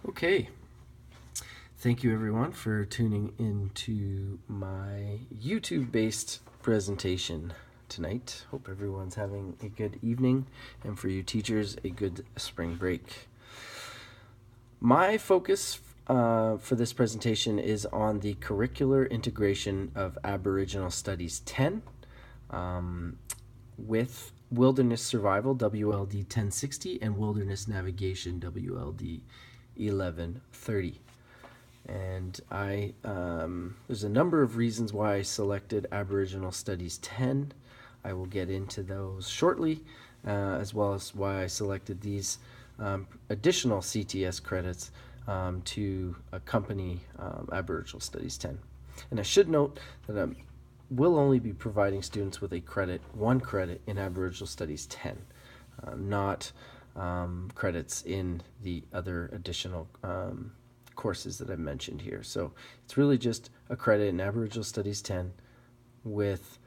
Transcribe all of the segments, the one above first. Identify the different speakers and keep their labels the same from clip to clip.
Speaker 1: Okay, thank you everyone for tuning into my YouTube-based presentation tonight. Hope everyone's having a good evening, and for you teachers, a good spring break. My focus for this presentation is on the curricular integration of Aboriginal Studies 10 with Wilderness Survival, WLD 1060, and Wilderness Navigation, WLD 1130. And there's a number of reasons why I selected Aboriginal Studies 10. I will get into those shortly, as well as why I selected these additional CTS credits to accompany Aboriginal Studies 10. And I should note that I will only be providing students with one credit in Aboriginal Studies 10, not credits in the other additional courses that I've mentioned here. So it's really just a credit in Aboriginal Studies 10 with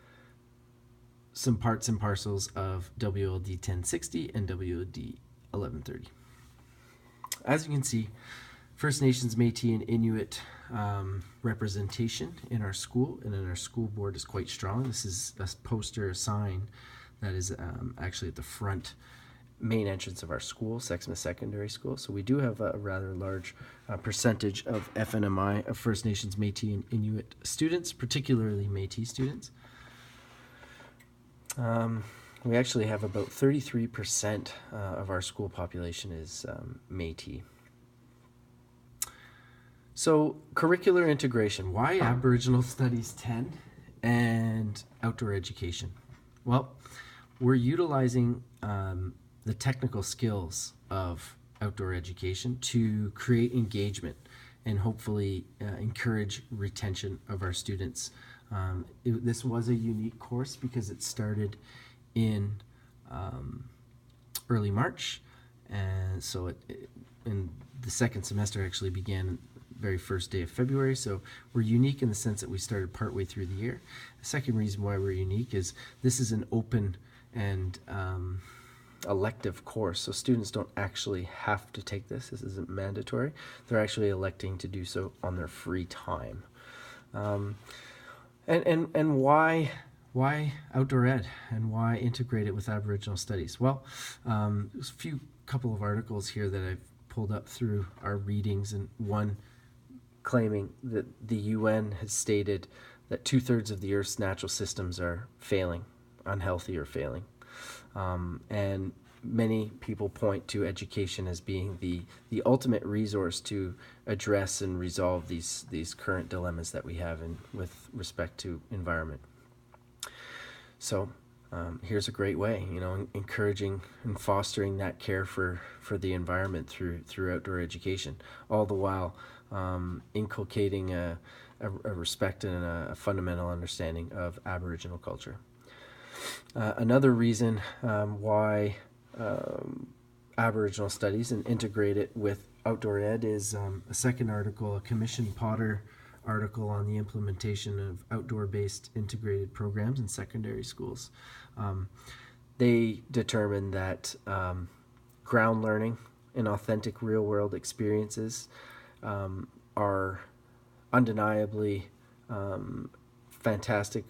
Speaker 1: some parts and parcels of WLD 1060 and WLD 1130. As you can see, First Nations, Métis, and Inuit representation in our school and in our school board is quite strong. This is a poster, a sign that is actually at the front main entrance of our school, Sexsmith Secondary School. So we do have a rather large percentage of FNMI, of First Nations, Métis, and Inuit students, particularly Métis students. We actually have about 33% of our school population is Métis. So curricular integration, why Aboriginal Studies 10 and outdoor education? Well, we're utilizing the technical skills of outdoor education to create engagement and hopefully encourage retention of our students. This was a unique course because it started in early March, and so in the second semester actually began very first day of February, so we're unique in the sense that we started partway through the year. The second reason why we're unique is this is an open and elective course, so students don't actually have to take this. This isn't mandatory. They're actually electing to do so on their free time. And why outdoor ed and why integrate it with Aboriginal studies? Well, there's a couple of articles here that I've pulled up through our readings, and one claiming that the UN has stated that 2/3 of the Earth's natural systems are failing, unhealthy or failing. And many people point to education as being the ultimate resource to address and resolve these current dilemmas that we have with respect to environment. So here's a great way, encouraging and fostering that care for the environment through outdoor education, all the while inculcating a respect and a fundamental understanding of Aboriginal culture. Another reason why Aboriginal studies and integrate it with outdoor ed is a second article, a Commission Potter article on the implementation of outdoor-based integrated programs in secondary schools. They determined that ground learning and authentic real-world experiences are undeniably fantastic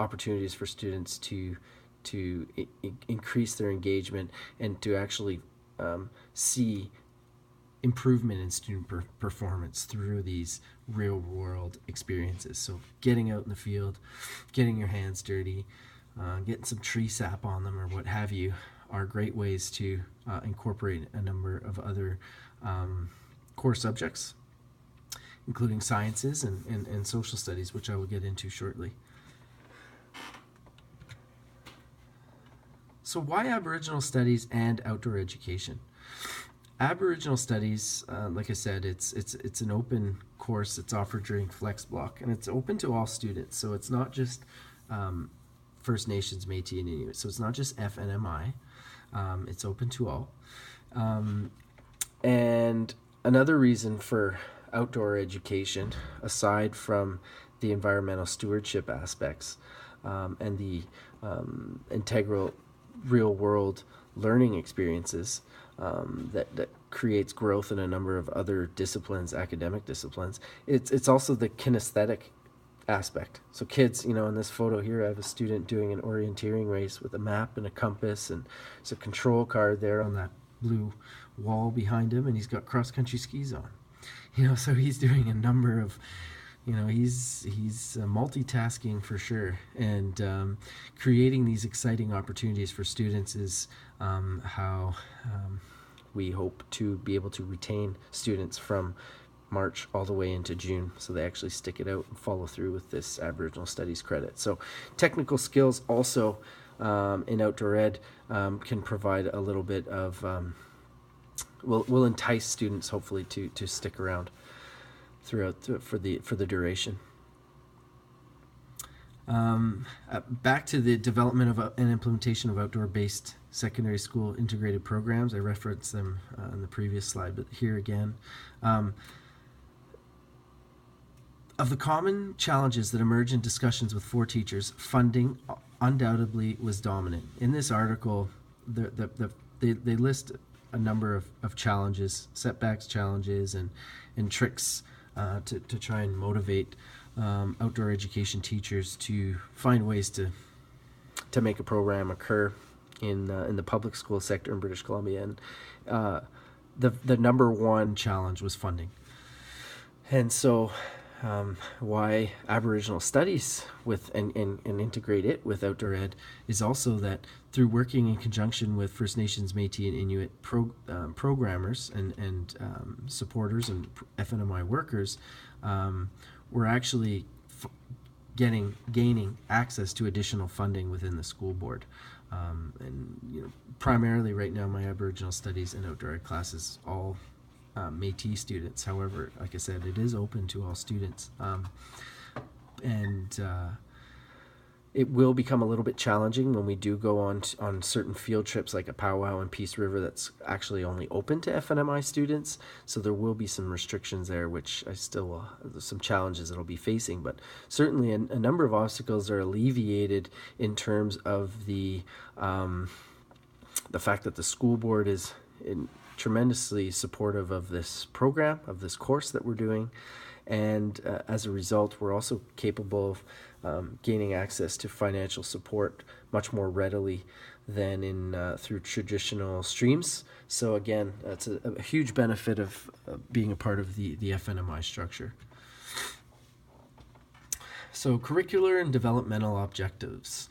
Speaker 1: opportunities for students to increase their engagement and to actually see improvement in student performance through these real world experiences. So getting out in the field, getting your hands dirty, getting some tree sap on them or what have you are great ways to incorporate a number of other core subjects, including sciences and social studies, which I will get into shortly. So why Aboriginal studies and outdoor education? Aboriginal studies, like I said, it's an open course. It's offered during Flex Block, and it's open to all students. So it's not just First Nations, Métis, and Inuit. So it's not just FNMI. It's open to all. And another reason for outdoor education, aside from the environmental stewardship aspects and the integral real world learning experiences that creates growth in a number of other disciplines, academic disciplines. It's also the kinesthetic aspect. So kids, in this photo here, I have a student doing an orienteering race with a map and a compass, and there's a control card there on that blue wall behind him, and he's got cross-country skis on. So he's doing a number of, he's multitasking for sure, and creating these exciting opportunities for students is how we hope to be able to retain students from March all the way into June, so they actually stick it out and follow through with this Aboriginal Studies credit. So technical skills also in outdoor ed can provide a little bit of, will entice students hopefully to stick around throughout for the duration. Back to the development of and implementation of outdoor-based secondary school integrated programs. I referenced them in the previous slide, but here again. Of the common challenges that emerge in discussions with 4 teachers, funding undoubtedly was dominant. In this article, they list a number of challenges, setbacks, challenges, and tricks to try and motivate outdoor education teachers to find ways to make a program occur in the public school sector in British Columbia. And the number one challenge was funding. And so why Aboriginal studies with and integrate it with outdoor ed is also that through working in conjunction with First Nations, Métis, and Inuit programmers and supporters and FNMI workers, we're actually gaining access to additional funding within the school board. And primarily right now, my Aboriginal studies and outdoor ed classes all Métis students. However, like I said, it is open to all students, and it will become a little bit challenging when we do go on certain field trips like a powwow in Peace River that's actually only open to FNMI students. So there will be some restrictions there, which I still will, there's some challenges that I'll be facing, but certainly a number of obstacles are alleviated in terms of the fact that the school board is tremendously supportive of this program, of this course that we're doing, and as a result, we're also capable of gaining access to financial support much more readily than through traditional streams. So again, that's a huge benefit of being a part of the FNMI structure. So curricular and developmental objectives.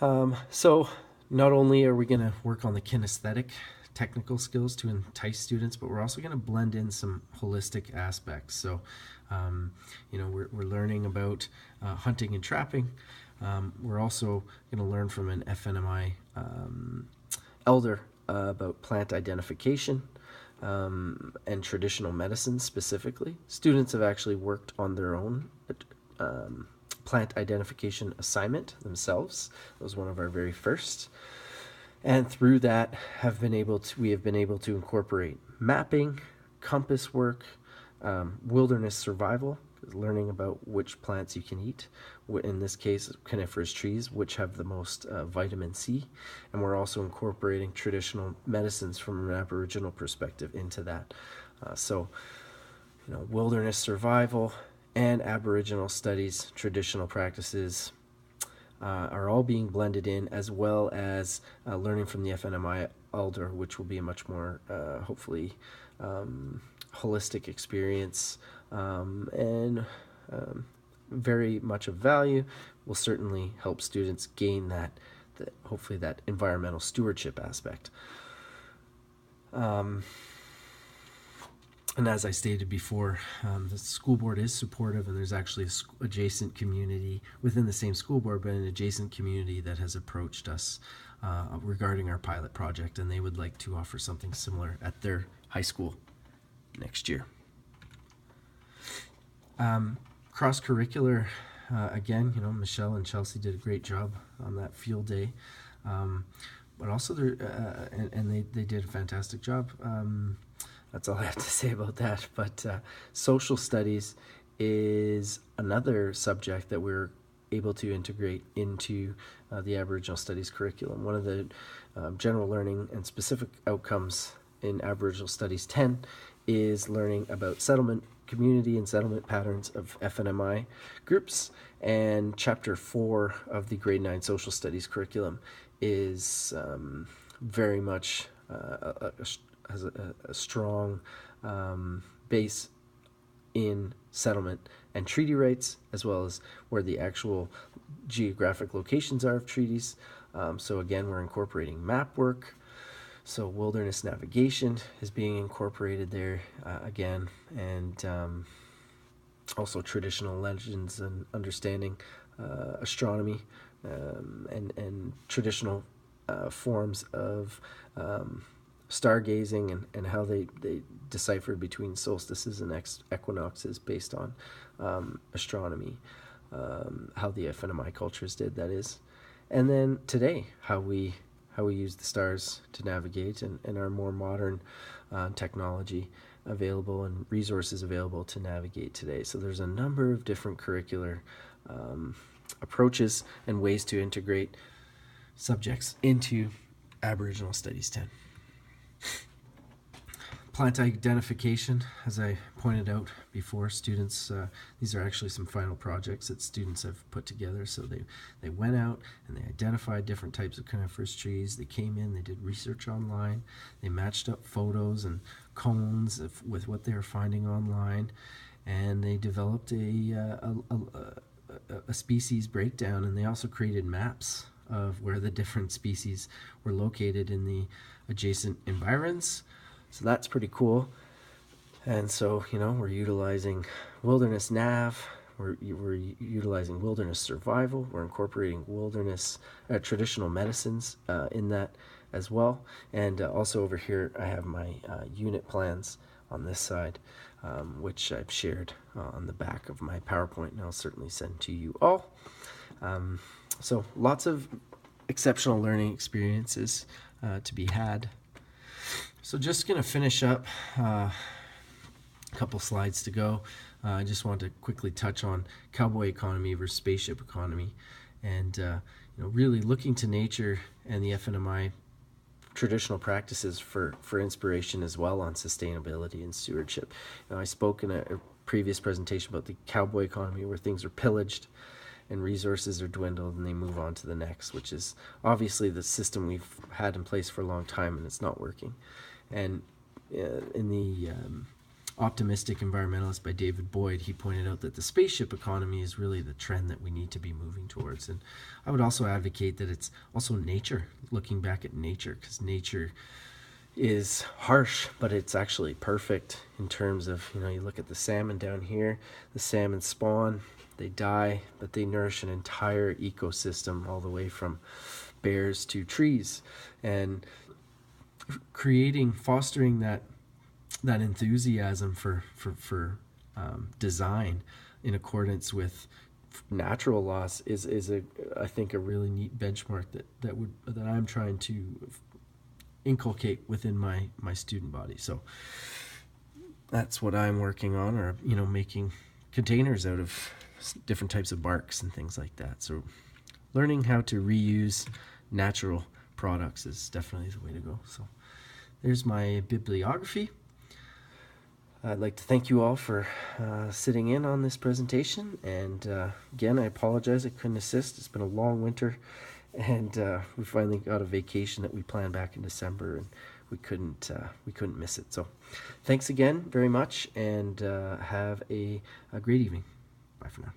Speaker 1: So not only are we going to work on the kinesthetic technical skills to entice students, but we're also going to blend in some holistic aspects. So, we're learning about hunting and trapping. We're also going to learn from an FNMI elder about plant identification and traditional medicine specifically. Students have actually worked on their own plant identification assignment themselves. It was one of our very first. And through that, we have been able to incorporate mapping, compass work, wilderness survival, learning about which plants you can eat. In this case, coniferous trees, which have the most vitamin C. And we're also incorporating traditional medicines from an Aboriginal perspective into that. So, wilderness survival and Aboriginal studies, traditional practices, are all being blended in, as well as learning from the FNMI elder, which will be a much more, hopefully, holistic experience and very much of value. Will certainly help students gain hopefully that environmental stewardship aspect. And as I stated before, the school board is supportive, and there's actually an adjacent community within the same school board, but an adjacent community that has approached us regarding our pilot project, and they would like to offer something similar at their high school next year. Cross-curricular, again, Michelle and Chelsea did a great job on that field day, but also they did a fantastic job. That's all I have to say about that. But social studies is another subject that we're able to integrate into the Aboriginal Studies curriculum. One of the general learning and specific outcomes in Aboriginal Studies 10 is learning about settlement, community and settlement patterns of FNMI groups, and Chapter 4 of the Grade 9 Social Studies curriculum is very much has a strong base in settlement and treaty rights, as well as where the actual geographic locations are of treaties. So again, we're incorporating map work. So wilderness navigation is being incorporated there again, and also traditional legends and understanding astronomy and traditional forms of stargazing and how they deciphered between solstices and equinoxes based on astronomy, how the FNMI cultures did, that is. And then today, how we use the stars to navigate, and our more modern technology available and resources available to navigate today. So there's a number of different curricular approaches and ways to integrate subjects into Aboriginal Studies 10. Plant identification, as I pointed out before, students, these are actually some final projects that students have put together. So they went out and they identified different types of coniferous trees. They came in, they did research online, they matched up photos and cones with what they were finding online, and they developed a species breakdown, and they also created maps of where the different species were located in the adjacent environs. So that's pretty cool. And so, we're utilizing wilderness nav, we're utilizing wilderness survival, we're incorporating wilderness traditional medicines in that as well. And also over here, I have my unit plans on this side, which I've shared on the back of my PowerPoint, and I'll certainly send to you all. So lots of exceptional learning experiences to be had. So just going to finish up, a couple slides to go. I just want to quickly touch on cowboy economy versus spaceship economy, and really looking to nature and the FNMI traditional practices for inspiration as well on sustainability and stewardship. I spoke in a previous presentation about the cowboy economy, where things are pillaged and resources are dwindled and they move on to the next, which is obviously the system we've had in place for a long time, and it's not working. And in the Optimistic Environmentalist by David Boyd, he pointed out that the spaceship economy is really the trend that we need to be moving towards. And I would also advocate that it's also nature, looking back at nature, because nature is harsh, but it's actually perfect in terms of, you look at the salmon down here, the salmon spawn, they die, but they nourish an entire ecosystem all the way from bears to trees. And fostering that enthusiasm for design in accordance with natural laws is I think a really neat benchmark that I'm trying to inculcate within my student body. So that's what I'm working on, or making containers out of different types of barks and things like that. So learning how to reuse natural products is definitely the way to go. So there's my bibliography. I'd like to thank you all for sitting in on this presentation, and again, I apologize I couldn't assist. It's been a long winter, and we finally got a vacation that we planned back in December, and we couldn't miss it. So thanks again very much, and have a great evening. Bye for now.